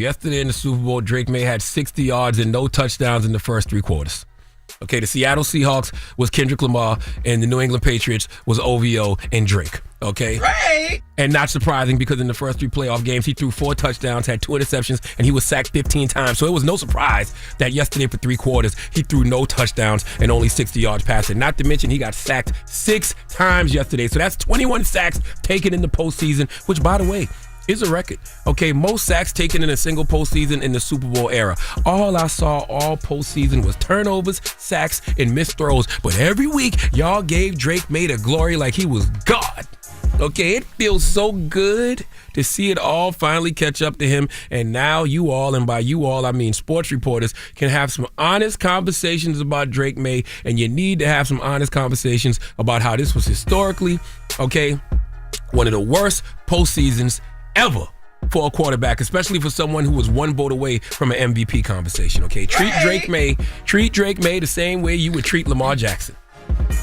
Yesterday in the Super Bowl, Drake Maye had 60 yards and no touchdowns in the first 3 quarters. Okay, the Seattle Seahawks was Kendrick Lamar, and the New England Patriots was OVO and Drake. Okay? Right. And not surprising because in the first 3 playoff games, he threw 4 touchdowns, had 2 interceptions, and he was sacked 15 times. So it was no surprise that yesterday for 3 quarters, he threw no touchdowns and only 60 yards passing. Not to mention he got sacked 6 times yesterday. So that's 21 sacks taken in the postseason, which, by the way, is a record. Okay, most sacks taken in a single postseason in the Super Bowl era. All I saw all postseason was turnovers, sacks, and missed throws. But every week, y'all gave Drake Maye the glory like he was God. Okay, it feels so good to see it all finally catch up to him. And now you all, and by you all, I mean sports reporters, can have some honest conversations about Drake Maye. And you need to have some honest conversations about how this was historically, okay, one of the worst postseasons ever for a quarterback, especially for someone who was 1 vote away from an MVP conversation. Okay, treat Drake Maye the same way you would treat Lamar Jackson.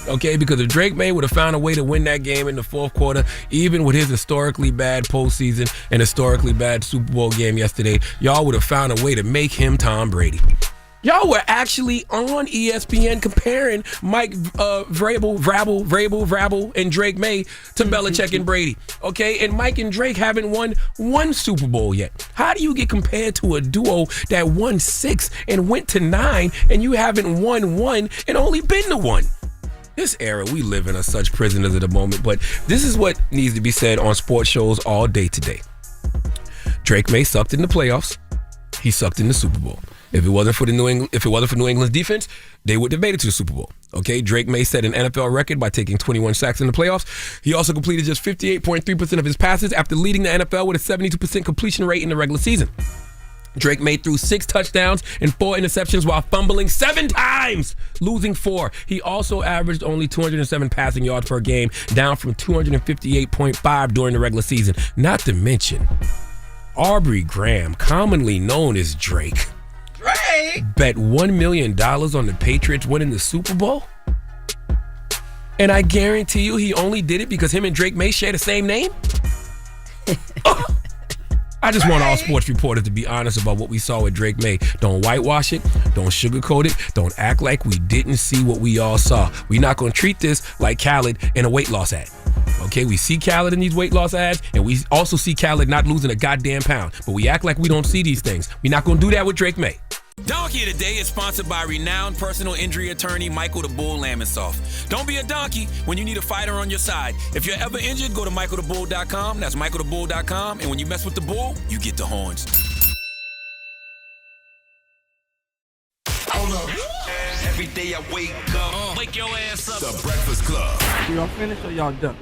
Okay, because if Drake Maye would have found a way to win that game in the 4th quarter, even with his historically bad postseason and historically bad Super Bowl game yesterday, y'all would have found a way to make him Tom Brady. Y'all were actually on ESPN comparing Mike Vrabel, and Drake Maye to Belichick and Brady. Okay, and Mike and Drake haven't won 1 Super Bowl yet. How do you get compared to a duo that won 6 and went to 9, and you haven't won 1 and only been to 1? This era, we live in are such prisoners of the moment, but this is what needs to be said on sports shows all day today. Drake Maye sucked in the playoffs. He sucked in the Super Bowl. If it wasn't for New England's defense, they would have made it to the Super Bowl. Okay, Drake Maye set an NFL record by taking 21 sacks in the playoffs. He also completed just 58.3% of his passes after leading the NFL with a 72% completion rate in the regular season. Drake Maye threw 6 touchdowns and 4 interceptions while fumbling 7 times, losing 4. He also averaged only 207 passing yards per game, down from 258.5 during the regular season. Not to mention, Aubrey Graham, commonly known as Drake, bet $1 million on the Patriots winning the Super Bowl. And I guarantee you he only did it because him and Drake Maye share the same name. I just want all sports reporters to be honest about what we saw with Drake Maye. Don't whitewash it. Don't sugarcoat it. Don't act like we didn't see what we all saw. We're not going to treat this like Khaled in a weight loss ad. Okay, we see Khaled in these weight loss ads, and we also see Khaled not losing a goddamn pound. But we act like we don't see these things. We're not going to do that with Drake Maye. Donkey of the Day is sponsored by renowned personal injury attorney Michael the Bull Lamonsoff. Don't be a donkey when you need a fighter on your side. If you're ever injured, go to michaelthebull.com. That's michaelthebull.com. And when you mess with the bull, you get the horns. Hold up. Every day I wake up. Wake your ass up. The Breakfast Club. Y'all finished or y'all done?